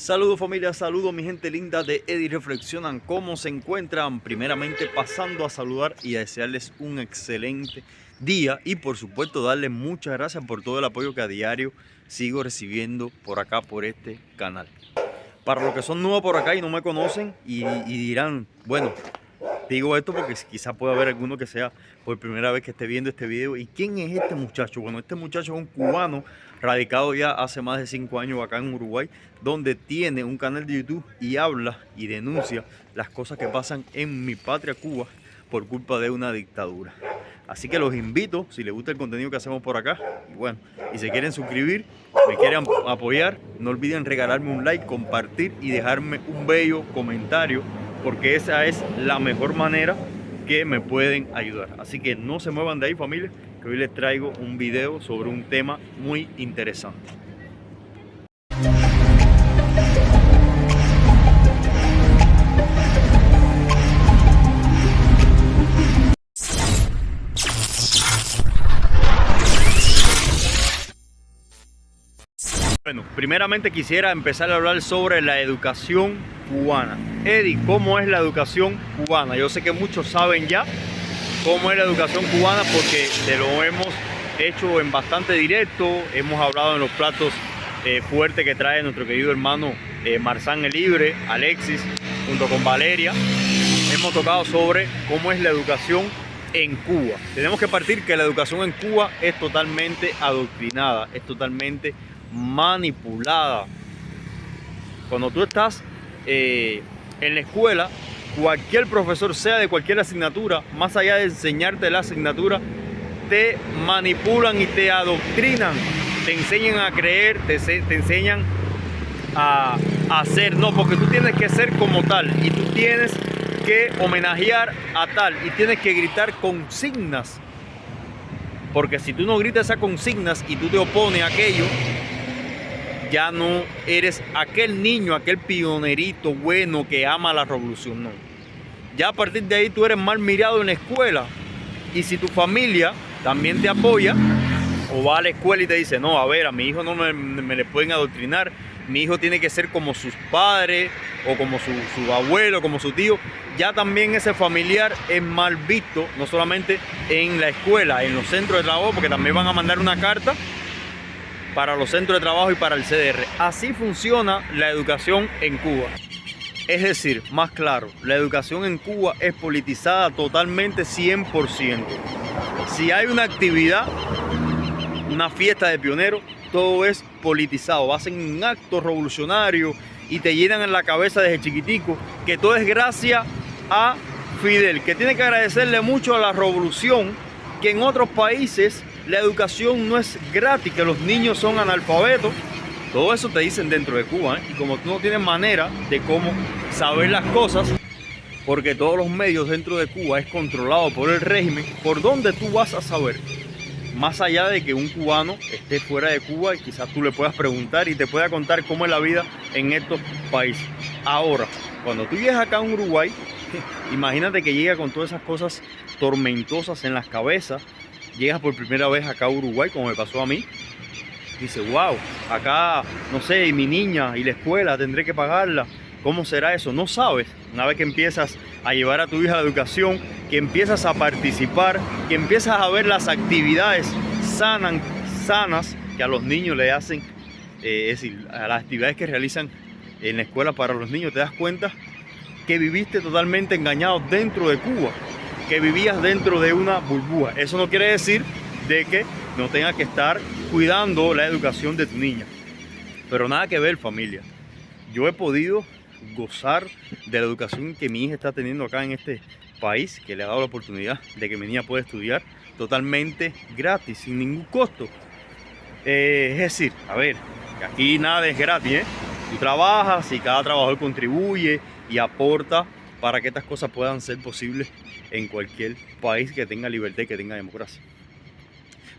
Saludos familia, saludos mi gente linda de Eddie Reflexionan. ¿Cómo se encuentran? Primeramente pasando a saludar y a desearles un excelente día y por supuesto darles muchas gracias por todo el apoyo que a diario sigo recibiendo por acá, por este canal. Para los que son nuevos por acá y no me conocen y dirán, bueno, digo esto porque quizás pueda haber alguno que sea por primera vez que esté viendo este video. ¿Y quién es este muchacho? Bueno, este muchacho es un cubano radicado ya hace más de 5 años acá en Uruguay, donde tiene un canal de YouTube y habla y denuncia las cosas que pasan en mi patria Cuba por culpa de una dictadura. Así que los invito, si les gusta el contenido que hacemos por acá, y bueno, y se quieren suscribir, me quieren apoyar, no olviden regalarme un like, compartir y dejarme un bello comentario, porque esa es la mejor manera que me pueden ayudar. Así que no se muevan de ahí, familia, que hoy les traigo un video sobre un tema muy interesante. Bueno, primeramente quisiera empezar a hablar sobre la educación cubana. Eddie, ¿cómo es la educación cubana? Yo sé que muchos saben ya cómo es la educación cubana porque te lo hemos hecho en bastante directo. Hemos hablado en los platos fuertes que trae nuestro querido hermano Marzán el Libre, Alexis, junto con Valeria. Hemos tocado sobre cómo es la educación en Cuba. Tenemos que partir que la educación en Cuba es totalmente adoctrinada, es totalmente manipulada. Cuando tú estás en la escuela, cualquier profesor, sea de cualquier asignatura, más allá de enseñarte la asignatura, te manipulan y te adoctrinan, te enseñan a creer, te enseñan a hacer, no, porque tú tienes que ser como tal y tú tienes que homenajear a tal y tienes que gritar consignas, porque si tú no gritas esas consignas y tú te opones a aquello, ya no eres aquel niño, aquel pionerito bueno que ama la revolución, no. Ya a partir de ahí tú eres mal mirado en la escuela. Y si tu familia también te apoya o va a la escuela y te dice, no, a ver, a mi hijo no me le pueden adoctrinar, mi hijo tiene que ser como sus padres o como su abuelo, como su tío, ya también ese familiar es mal visto, no solamente en la escuela, en los centros de trabajo, porque también van a mandar una carta para los centros de trabajo y para el CDR. Así funciona la educación en Cuba. Es decir, más claro, la educación en Cuba es politizada totalmente 100%. Si hay una actividad, una fiesta de pioneros, todo es politizado. Hacen un acto revolucionario y te llenan en la cabeza desde chiquitico que todo es gracias a Fidel, que tiene que agradecerle mucho a la revolución, que en otros países la educación no es gratis, que los niños son analfabetos. Todo eso te dicen dentro de Cuba, ¿eh? Y como tú no tienes manera de cómo saber las cosas, porque todos los medios dentro de Cuba es controlado por el régimen, ¿por dónde tú vas a saber? Más allá de que un cubano esté fuera de Cuba y quizás tú le puedas preguntar y te pueda contar cómo es la vida en estos países. Ahora, cuando tú llegas acá en Uruguay, imagínate que llega con todas esas cosas tormentosas en las cabezas. Llegas por primera vez acá a Uruguay, como me pasó a mí. Dice, wow, acá, no sé, y mi niña y la escuela tendré que pagarla. ¿Cómo será eso? No sabes. Una vez que empiezas a llevar a tu hija a educación, que empiezas a participar, que empiezas a ver las actividades sanas que a los niños le hacen, es decir, a las actividades que realizan en la escuela para los niños, te das cuenta que viviste totalmente engañado dentro de Cuba, que vivías dentro de una burbuja. Eso no quiere decir de que no tengas que estar cuidando la educación de tu niña, pero nada que ver, familia. Yo he podido gozar de la educación que mi hija está teniendo acá en este país, que le ha dado la oportunidad de que mi niña pueda estudiar totalmente gratis, sin ningún costo. Es decir, a ver, que aquí nada es gratis, ¿eh? Tú trabajas y cada trabajador contribuye y aporta para que estas cosas puedan ser posibles en cualquier país que tenga libertad y que tenga democracia.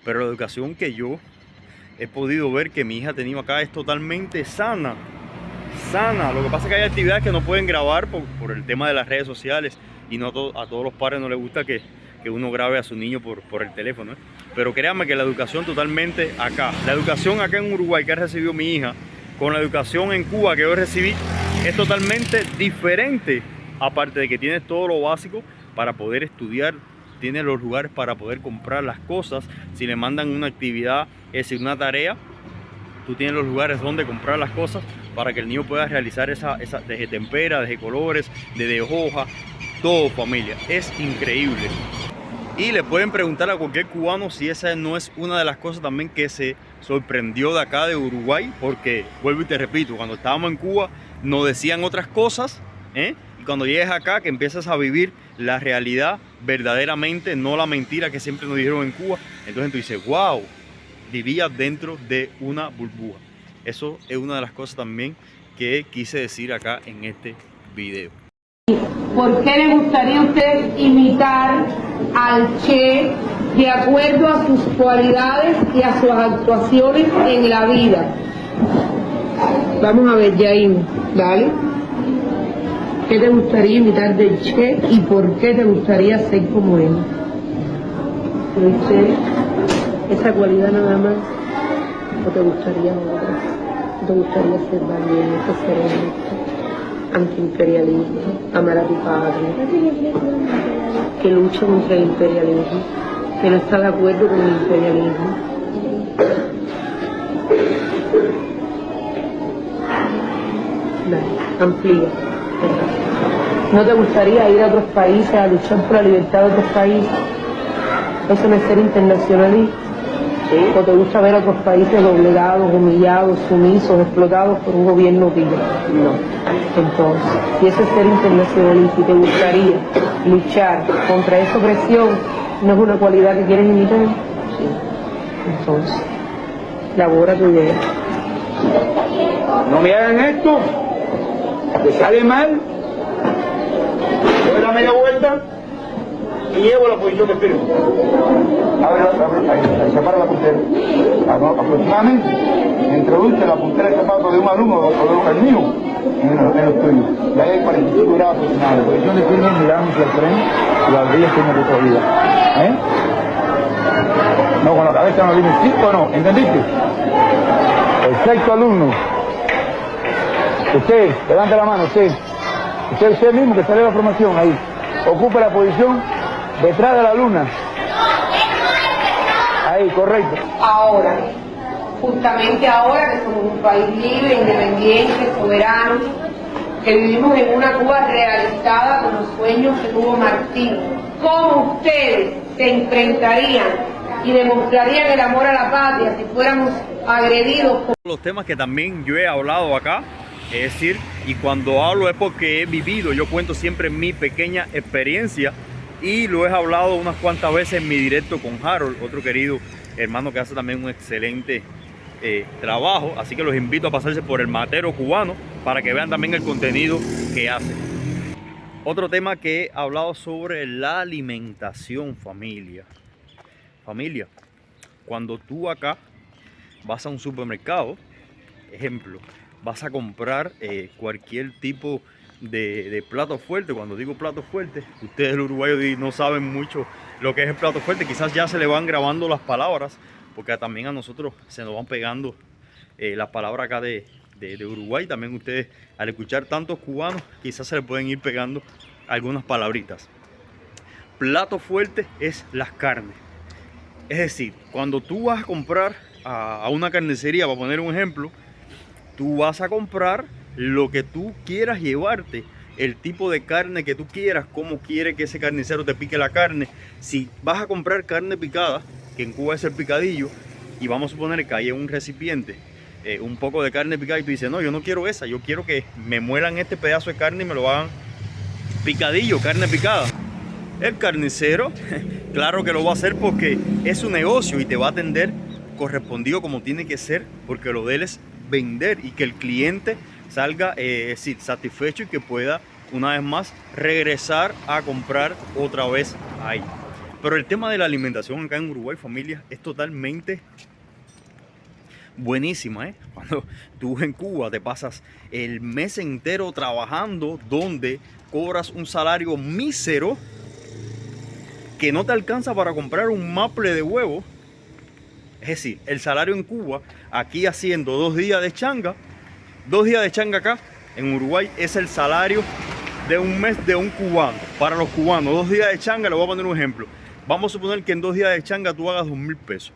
Pero la educación que yo he podido ver que mi hija ha tenido acá es totalmente sana. Lo que pasa es que hay actividades que no pueden grabar por el tema de las redes sociales y no a todos los padres no les gusta que uno grabe a su niño por el teléfono, ¿eh? Pero créanme que la educación totalmente acá, la educación acá en Uruguay que ha recibido mi hija con la educación en Cuba que yo recibí es totalmente diferente. Aparte de que tienes todo lo básico para poder estudiar, tienes los lugares para poder comprar las cosas. Si le mandan una actividad, es decir, una tarea, tú tienes los lugares donde comprar las cosas para que el niño pueda realizar esa desde tempera, desde colores, desde hoja, todo, familia. Es increíble. Y le pueden preguntar a cualquier cubano si esa no es una de las cosas también que se sorprendió de acá de Uruguay, porque vuelvo y te repito, cuando estábamos en Cuba nos decían otras cosas, y cuando llegues acá que empiezas a vivir la realidad verdaderamente, no la mentira que siempre nos dijeron en Cuba, entonces tú dices, wow, vivía dentro de una burbuja. Eso es una de las cosas también que quise decir acá en este video. ¿Por qué le gustaría a usted imitar al Che de acuerdo a sus cualidades y a sus actuaciones en la vida? Vamos a ver, Yain, ¿vale? ¿Qué te gustaría imitar del Che y por qué te gustaría ser como él? ¿El Che? ¿Esa cualidad nada más? ¿O te gustaría otra? ¿O te gustaría ser valiente, sereno, antiimperialista, amar a tu padre, que lucha contra el imperialismo, que no está de acuerdo con el imperialismo? Vale, amplía. ¿No te gustaría ir a otros países a luchar por la libertad de otros países? ¿Eso no es ser internacionalista? ¿Sí? ¿O te gusta ver a otros países doblegados, humillados, sumisos, explotados por un gobierno tigre? No. Entonces, si eso es ser internacionalista y te gustaría luchar contra esa opresión, ¿no es una cualidad que quieres imitar? Sí. Entonces, elabora tu idea. No me hagan esto, que sale mal, doy la media vuelta y llevo la posición de firme. Ahí separa la puntera. Aproximadamente introduce la puntera de zapato de un alumno o del mío en los tuyos. Y ahí hay 45 grados aproximadamente. Posición de firme, mirando hacia el frente y las rodillas tienen recorrida. No, con la cabeza no viene sí o no, ¿entendiste? El sexto alumno. Usted, levante la mano, usted mismo que sale de la formación ahí. Ocupe la posición detrás de la luna. Ahí, correcto. Ahora, justamente ahora que somos un país libre, independiente, soberano, que vivimos en una Cuba realizada con los sueños que tuvo Martín, ¿cómo ustedes se enfrentarían y demostrarían el amor a la patria si fuéramos agredidos por los temas que también yo he hablado acá? Es decir, y cuando hablo es porque he vivido, yo cuento siempre mi pequeña experiencia y lo he hablado unas cuantas veces en mi directo con Harold, otro querido hermano que hace también un excelente trabajo, así que los invito a pasarse por el Matero Cubano para que vean también el contenido que hace. Otro tema que he hablado sobre la alimentación, familia. Familia, cuando tú acá vas a un supermercado, ejemplo, vas a comprar cualquier tipo de plato fuerte. Cuando digo plato fuerte, ustedes los uruguayos no saben mucho lo que es el plato fuerte. Quizás ya se le van grabando las palabras, porque también a nosotros se nos van pegando las palabras acá de Uruguay. También ustedes, al escuchar tantos cubanos, quizás se le pueden ir pegando algunas palabritas. Plato fuerte es las carnes. Es decir, cuando tú vas a comprar a una carnicería, para poner un ejemplo, tú vas a comprar lo que tú quieras llevarte, el tipo de carne que tú quieras, cómo quiere que ese carnicero te pique la carne. Si vas a comprar carne picada, que en Cuba es el picadillo, y vamos a suponer que hay en un recipiente un poco de carne picada y tú dices, no, yo no quiero esa, yo quiero que me muelan este pedazo de carne y me lo hagan picadillo, carne picada. El carnicero, claro que lo va a hacer porque es su negocio y te va a atender correspondido como tiene que ser, porque lo de él es vender y que el cliente salga satisfecho y que pueda una vez más regresar a comprar otra vez ahí. Pero el tema de la alimentación acá en Uruguay, familia, es totalmente buenísima, Cuando tú en Cuba te pasas el mes entero trabajando, donde cobras un salario mísero que no te alcanza para comprar un maple de huevo. Es decir, el salario en Cuba, aquí haciendo 2 días de changa, 2 días de changa acá en Uruguay es el salario de un mes de un cubano. Para los cubanos, 2 días de changa, le voy a poner un ejemplo. Vamos a suponer que en 2 días de changa tú hagas 2.000 pesos.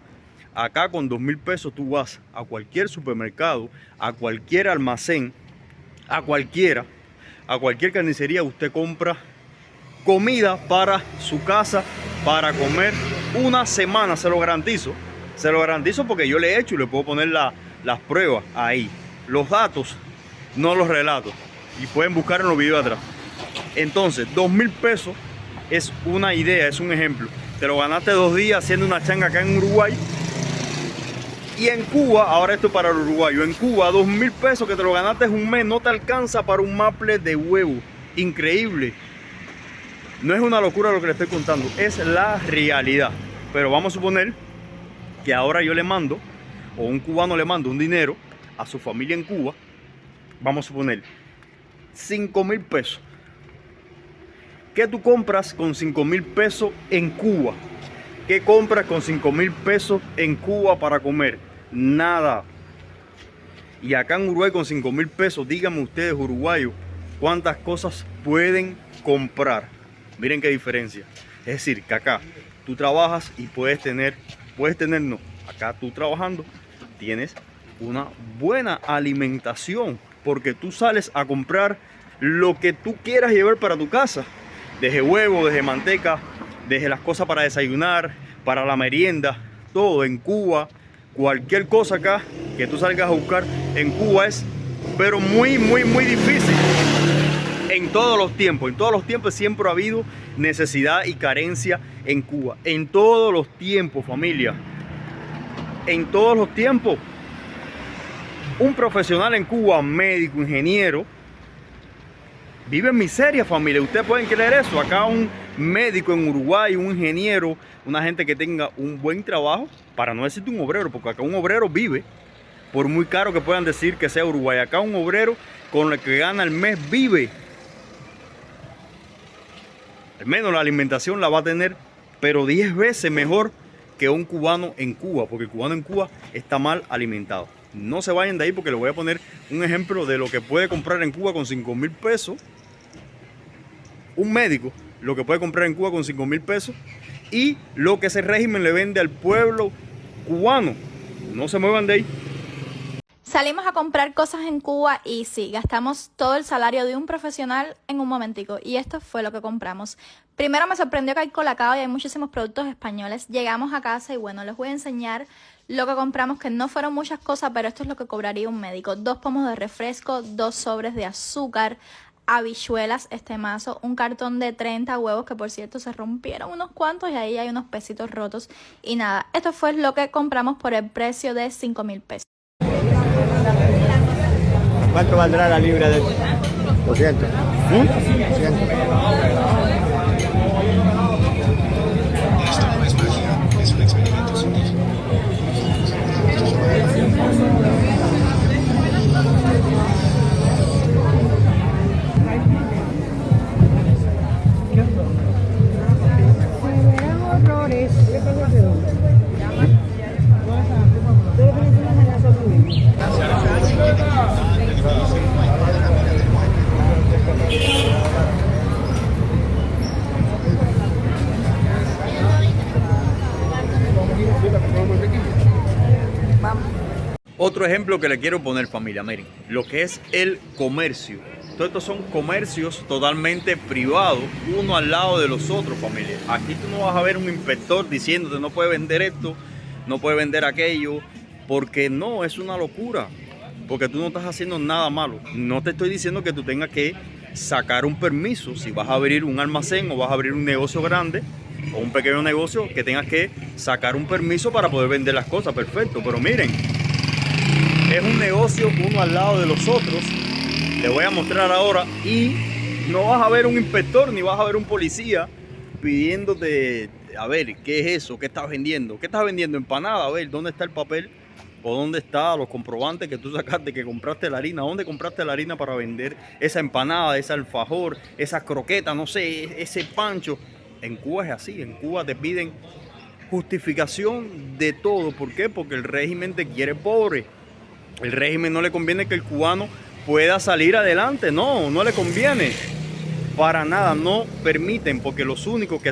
Acá con 2.000 pesos tú vas a cualquier supermercado, a cualquier almacén, a cualquier carnicería. Usted compra comida para su casa, para comer una semana, se lo garantizo. Se lo garantizo porque yo le he hecho y le puedo poner las pruebas ahí. Los datos no los relato y pueden buscar en los videos atrás. Entonces, 2.000 pesos es una idea, es un ejemplo. Te lo ganaste 2 días haciendo una changa acá en Uruguay. Y en Cuba, ahora esto es para el uruguayo, en Cuba 2.000 pesos que te lo ganaste en un mes no te alcanza para un maple de huevo. Increíble. No es una locura lo que le estoy contando, es la realidad. Pero vamos a suponer que ahora yo le mando, o un cubano le manda un dinero a su familia en Cuba. Vamos a suponer 5.000 pesos. ¿Qué tú compras con 5.000 pesos en Cuba? ¿Qué compras con 5.000 pesos en Cuba para comer? Nada. Y acá en Uruguay con 5.000 pesos, díganme ustedes uruguayos, ¿cuántas cosas pueden comprar? Miren qué diferencia. Es decir, que acá tú trabajas y puedes tener no. Acá tú trabajando tienes una buena alimentación, porque tú sales a comprar lo que tú quieras llevar para tu casa. Desde huevo, desde manteca, desde las cosas para desayunar, para la merienda, todo en Cuba. Cualquier cosa acá que tú salgas a buscar en Cuba es, pero muy difícil. En todos los tiempos siempre ha habido necesidad y carencia en Cuba. En todos los tiempos, familia. En todos los tiempos. Un profesional en Cuba, médico, ingeniero, vive en miseria, familia. Ustedes pueden creer eso. Acá un médico en Uruguay, un ingeniero, una gente que tenga un buen trabajo, para no decirte un obrero, porque acá un obrero vive, por muy caro que puedan decir que sea Uruguay, acá un obrero con lo que gana al mes vive. Al menos la alimentación la va a tener, pero 10 veces mejor que un cubano en Cuba, porque el cubano en Cuba está mal alimentado. No se vayan de ahí porque les voy a poner un ejemplo de lo que puede comprar en Cuba con 5.000 pesos. Un médico, lo que puede comprar en Cuba con 5.000 pesos y lo que ese régimen le vende al pueblo cubano. No se muevan de ahí. Salimos a comprar cosas en Cuba y sí, gastamos todo el salario de un profesional en un momentico. Y esto fue lo que compramos. Primero me sorprendió que hay Colacao y hay muchísimos productos españoles. Llegamos a casa y bueno, les voy a enseñar lo que compramos, que no fueron muchas cosas, pero esto es lo que cobraría un médico. 2 pomos de refresco, 2 sobres de azúcar, habichuelas, este mazo, un cartón de 30 huevos, que por cierto se rompieron unos cuantos y ahí hay unos pesitos rotos. Y nada, esto fue lo que compramos por el precio de 5.000 pesos. ¿Cuánto valdrá la libra de 200? 200. Otro ejemplo que le quiero poner, familia, miren, lo que es el comercio. Todos estos son comercios totalmente privados, uno al lado de los otros, familia. Aquí tú no vas a ver un inspector diciéndote no puedes vender esto, no puedes vender aquello, porque no, es una locura. Porque tú no estás haciendo nada malo. No te estoy diciendo que tú tengas que sacar un permiso. Si vas a abrir un almacén o vas a abrir un negocio grande o un pequeño negocio, que tengas que sacar un permiso para poder vender las cosas, perfecto. Pero miren, es un negocio uno al lado de los otros. Les voy a mostrar ahora y no vas a ver un inspector ni vas a ver un policía pidiéndote, a ver, ¿qué es eso? ¿Qué estás vendiendo? ¿Qué estás vendiendo? Empanada, a ver, ¿dónde está el papel? ¿O dónde están los comprobantes que tú sacaste que compraste la harina? ¿Dónde compraste la harina para vender esa empanada, ese alfajor, esa croqueta, no sé, ese pancho? En Cuba es así, en Cuba te piden justificación de todo. ¿Por qué? Porque el régimen te quiere pobre. El régimen no le conviene que el cubano pueda salir adelante, no le conviene. Para nada, no permiten, porque los únicos que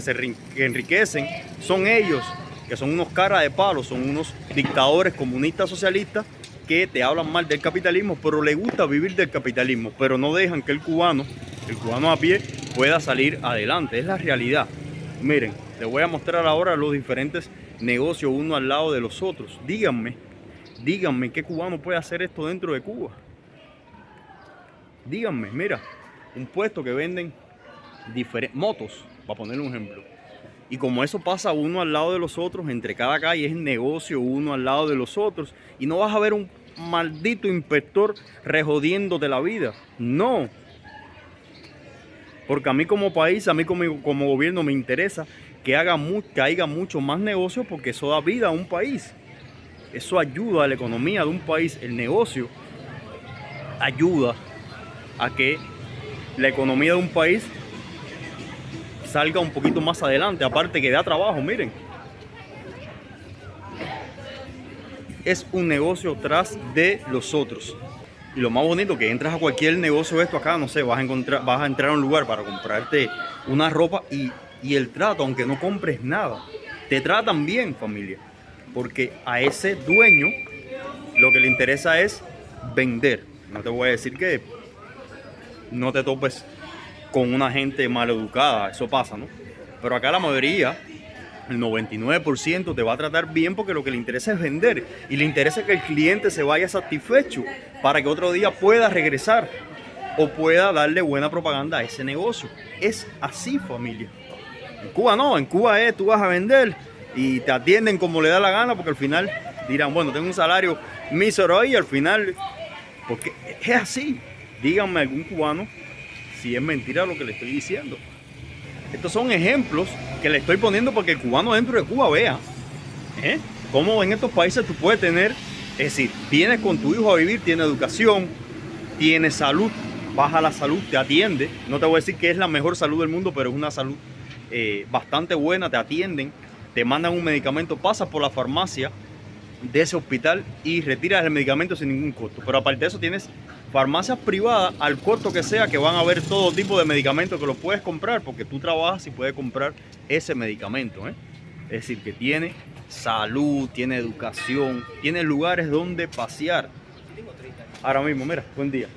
que enriquecen son ellos, que son unos caras de palo, son unos dictadores comunistas socialistas que te hablan mal del capitalismo, pero les gusta vivir del capitalismo, pero no dejan que el cubano a pie pueda salir adelante. Es la realidad. Miren, les voy a mostrar ahora los diferentes negocios uno al lado de los otros. Díganme, ¿qué cubano puede hacer esto dentro de Cuba? Díganme, mira, un puesto que venden diferentes motos, para poner un ejemplo. Y como eso pasa uno al lado de los otros, entre cada calle es negocio uno al lado de los otros. Y no vas a ver un maldito inspector rejodiéndote la vida. No. Porque a mí como país, a mí como gobierno me interesa que haya mucho más negocio, porque eso da vida a un país. Eso ayuda a la economía de un país. El negocio ayuda a que la economía de un país salga un poquito más adelante, aparte que da trabajo. Miren, es un negocio tras de los otros. Y lo más bonito, que entras a cualquier negocio de esto acá, no sé, vas a entrar a un lugar para comprarte una ropa y el trato, aunque no compres nada, te tratan bien, familia, porque a ese dueño lo que le interesa es vender. No te voy a decir que no te topes con una gente mal educada, eso pasa, ¿no? Pero acá la mayoría, el 99% te va a tratar bien, porque lo que le interesa es vender y le interesa que el cliente se vaya satisfecho para que otro día pueda regresar o pueda darle buena propaganda a ese negocio. Es así, familia. En Cuba no, en Cuba tú vas a vender y te atienden como le da la gana, porque al final dirán, bueno, tengo un salario mísero ahí, y al final, porque es así. Díganme algún cubano si es mentira lo que le estoy diciendo. Estos son ejemplos que le estoy poniendo para que el cubano dentro de Cuba vea cómo en estos países tú puedes tener, es decir, vienes con tu hijo a vivir, tiene educación, tiene salud, baja la salud, te atiende. No te voy a decir que es la mejor salud del mundo, pero es una salud bastante buena, te atienden, te mandan un medicamento, pasas por la farmacia de ese hospital y retiras el medicamento sin ningún costo. Pero aparte de eso tienes farmacias privadas, al costo que sea, que van a ver todo tipo de medicamentos que los puedes comprar, porque tú trabajas y puedes comprar ese medicamento. Es decir, que tiene salud, tiene educación, tiene lugares donde pasear. Ahora mismo, mira, buen día.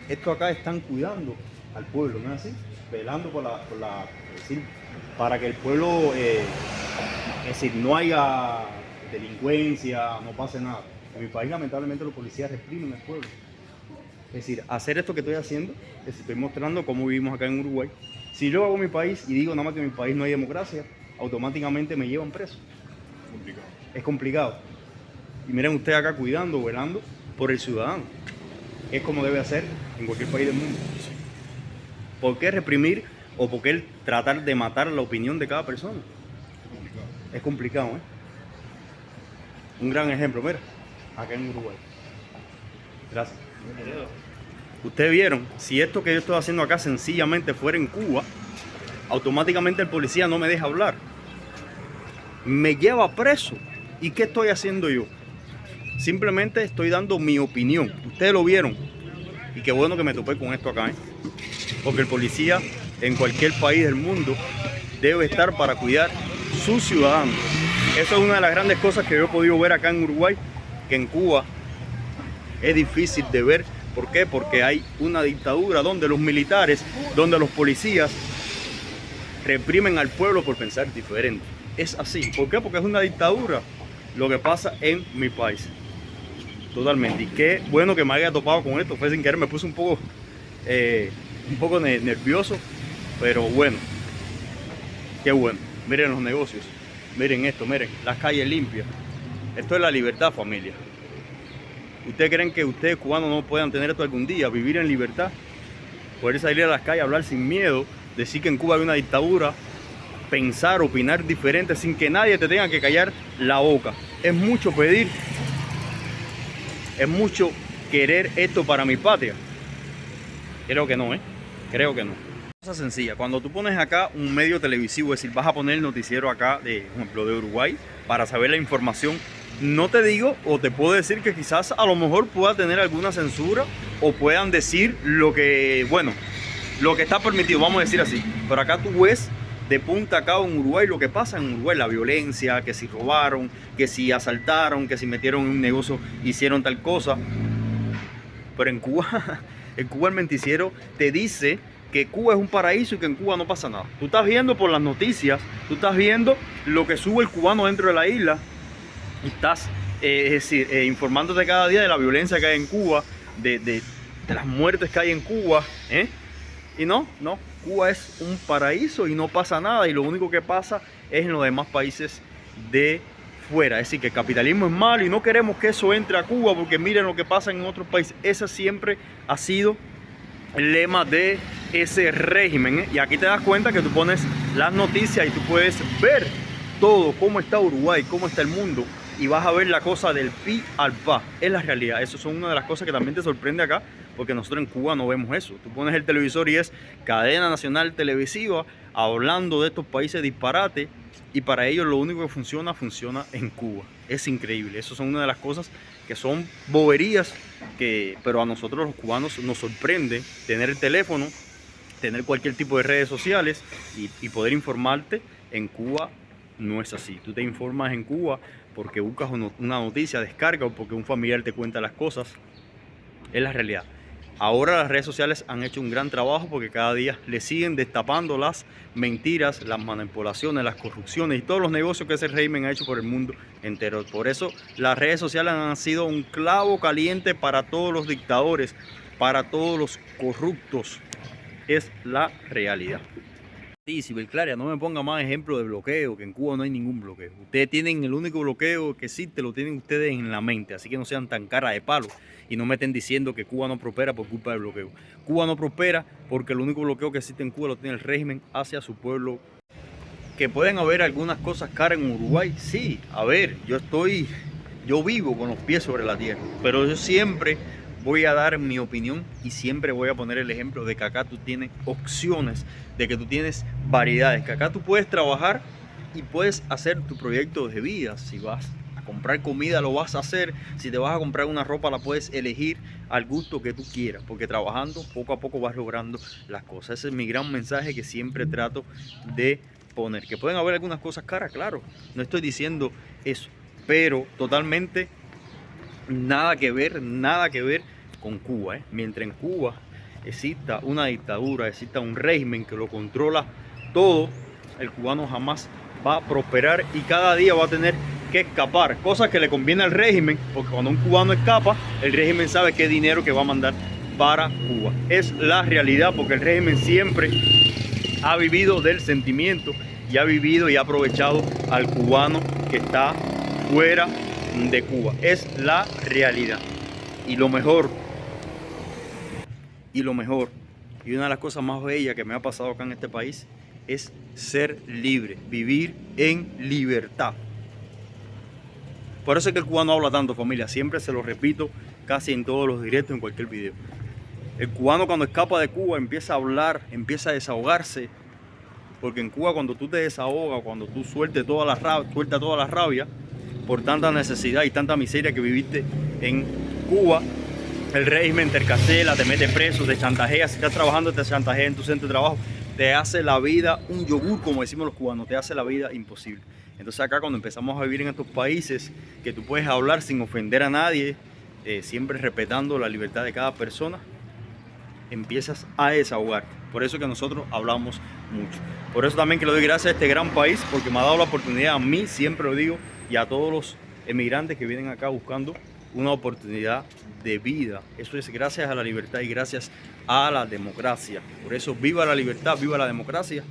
Estos acá están cuidando al pueblo, ¿no es así? Velando es decir, para que el pueblo, es decir, no haya delincuencia, no pase nada. En mi país, lamentablemente, los policías reprimen al pueblo. Es decir, hacer esto que estoy haciendo, es decir, estoy mostrando cómo vivimos acá en Uruguay. Si yo hago mi país y digo nada más que en mi país no hay democracia, automáticamente me llevan preso. Es complicado. Y miren ustedes acá cuidando, velando por el ciudadano. Es como debe hacer en cualquier país del mundo. ¿Por qué reprimir o por qué tratar de matar la opinión de cada persona? Es complicado, Un gran ejemplo, mira, acá en Uruguay. Gracias. Ustedes vieron, si esto que yo estoy haciendo acá sencillamente fuera en Cuba, automáticamente el policía no me deja hablar, me lleva preso. ¿Y qué estoy haciendo yo? Simplemente estoy dando mi opinión. Ustedes lo vieron. Y qué bueno que me topé con esto acá, porque el policía en cualquier país del mundo debe estar para cuidar sus ciudadanos. Eso es una de las grandes cosas que yo he podido ver acá en Uruguay, que en Cuba es difícil de ver. ¿Por qué? Porque hay una dictadura donde los militares, donde los policías reprimen al pueblo por pensar diferente. Es así. ¿Por qué? Porque es una dictadura lo que pasa en mi país. Totalmente. Y qué bueno que me haya topado con esto. Fue sin querer, me puse un poco nervioso. Pero bueno. Qué bueno. Miren los negocios. Miren esto, miren. Las calles limpias. Esto es la libertad, familia. ¿Ustedes creen que ustedes cubanos no puedan tener esto algún día? Vivir en libertad. Poder salir a las calles, hablar sin miedo. Decir que en Cuba hay una dictadura. Pensar, opinar diferente sin que nadie te tenga que callar la boca. Es mucho pedir. Es mucho querer esto para mi patria. Creo que no, Creo que no. Cosa sencilla. Cuando tú pones acá un medio televisivo, es decir, vas a poner el noticiero acá, por ejemplo, de Uruguay, para saber la información no te digo o te puedo decir que quizás a lo mejor pueda tener alguna censura o puedan decir lo que, bueno, lo que está permitido, vamos a decir así. Pero acá tú ves de punta a cabo en Uruguay lo que pasa en Uruguay, la violencia, que si robaron, que si asaltaron, que si metieron en un negocio, hicieron tal cosa. Pero en Cuba el menticiero te dice que Cuba es un paraíso y que en Cuba no pasa nada. Tú estás viendo por las noticias, tú estás viendo lo que sube el cubano dentro de la isla y estás es decir, informándote cada día de la violencia que hay en Cuba, de las muertes que hay en Cuba, y no, Cuba es un paraíso y no pasa nada, y lo único que pasa es en los demás países de fuera. Es decir, que el capitalismo es malo y no queremos que eso entre a Cuba porque miren lo que pasa en otros países. Ese siempre ha sido el lema de ese régimen, y aquí te das cuenta que tú pones las noticias y tú puedes ver todo, cómo está Uruguay, cómo está el mundo, y vas a ver la cosa del pi al pa. Es la realidad. Eso son una de las cosas que también te sorprende acá, porque nosotros en Cuba no vemos eso. Tú pones el televisor y es cadena nacional televisiva hablando de estos países disparates, y para ellos lo único que funciona en Cuba. Es increíble. Eso son una de las cosas que son boberías, pero a nosotros los cubanos nos sorprende tener el teléfono, tener cualquier tipo de redes sociales y poder informarte. En Cuba no es así. Tú te informas en Cuba porque buscas una noticia, descarga, o porque un familiar te cuenta las cosas. Es la realidad. Ahora las redes sociales han hecho un gran trabajo porque cada día le siguen destapando las mentiras, las manipulaciones, las corrupciones y todos los negocios que ese régimen ha hecho por el mundo entero. Por eso las redes sociales han sido un clavo caliente para todos los dictadores, para todos los corruptos. Es la realidad. Sí, Ciberclaria, no me ponga más ejemplo de bloqueo, que en Cuba no hay ningún bloqueo. Ustedes tienen el único bloqueo que existe, lo tienen ustedes en la mente, así que no sean tan cara de palo y no me estén diciendo que Cuba no prospera por culpa del bloqueo. Cuba no prospera porque el único bloqueo que existe en Cuba lo tiene el régimen hacia su pueblo. Que pueden haber algunas cosas caras en Uruguay, sí, a ver, yo vivo con los pies sobre la tierra, pero yo siempre voy a dar mi opinión y siempre voy a poner el ejemplo de que acá tú tienes opciones, de que tú tienes variedades, que acá tú puedes trabajar y puedes hacer tu proyecto de vida. Si vas a comprar comida lo vas a hacer, si te vas a comprar una ropa la puedes elegir al gusto que tú quieras, porque trabajando poco a poco vas logrando las cosas. Ese es mi gran mensaje que siempre trato de poner. Que pueden haber algunas cosas caras, claro, no estoy diciendo eso, pero totalmente nada que ver con Cuba, Mientras en Cuba exista una dictadura, exista un régimen que lo controla todo, el cubano jamás va a prosperar y cada día va a tener que escapar, cosas que le conviene al régimen, porque cuando un cubano escapa, el régimen sabe qué dinero que va a mandar para Cuba. Es la realidad, porque el régimen siempre ha vivido del sentimiento y ha vivido y ha aprovechado al cubano que está fuera de Cuba. Es la realidad. Y lo mejor, y una de las cosas más bellas que me ha pasado acá en este país es ser libre, vivir en libertad. Por eso es que el cubano habla tanto, familia. Siempre se lo repito casi en todos los directos, en cualquier video. El cubano cuando escapa de Cuba empieza a hablar, empieza a desahogarse. Porque en Cuba cuando tú te desahogas, cuando tú sueltas toda la rabia por tanta necesidad y tanta miseria que viviste en Cuba, el régimen te encarcela, te mete preso, te chantajea. Si estás trabajando, te chantajea en tu centro de trabajo, te hace la vida un yogur, como decimos los cubanos, te hace la vida imposible. Entonces acá cuando empezamos a vivir en estos países que tú puedes hablar sin ofender a nadie, siempre respetando la libertad de cada persona, empiezas a desahogarte. Por eso que nosotros hablamos mucho. Por eso también que le doy gracias a este gran país, porque me ha dado la oportunidad a mí, siempre lo digo, y a todos los emigrantes que vienen acá buscando una oportunidad de vida. Eso es gracias a la libertad y gracias a la democracia. Por eso viva la libertad, viva la democracia.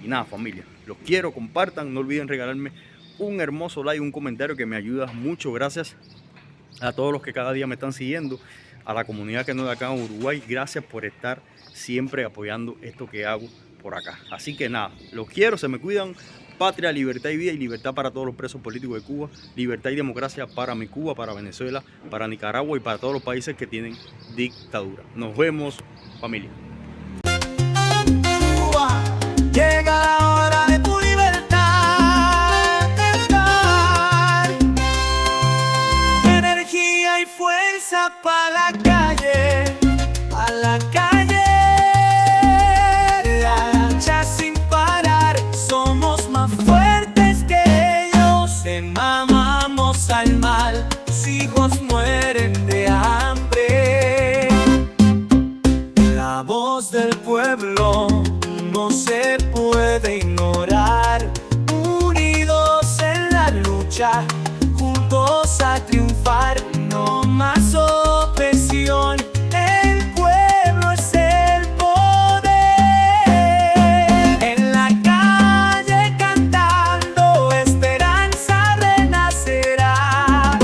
Y nada, familia, los quiero, compartan, no olviden regalarme un hermoso like, un comentario que me ayuda mucho. Gracias a todos los que cada día me están siguiendo, a la comunidad que no es de acá en Uruguay. Gracias por estar siempre apoyando esto que hago por acá. Así que nada, los quiero, se me cuidan. Patria, libertad y vida, y libertad para todos los presos políticos de Cuba, libertad y democracia para mi Cuba, para Venezuela, para Nicaragua y para todos los países que tienen dictadura. Nos vemos, familia. Cuba, llega la hora de tu libertad. voz del pueblo no se puede ignorar. Unidos en la lucha, juntos a triunfar. No más opresión, el pueblo es el poder. En la calle cantando, esperanza renacerá.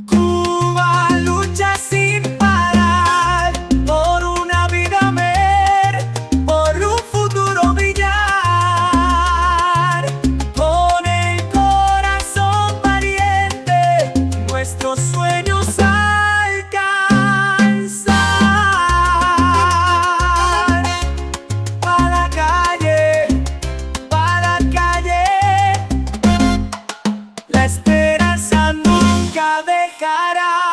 Cuba lucha sin parar por una vida mejor, por un futuro brillar. Con el corazón valiente, nuestros sueños alcanzar. Pa' la calle, la esperanza nunca dejará.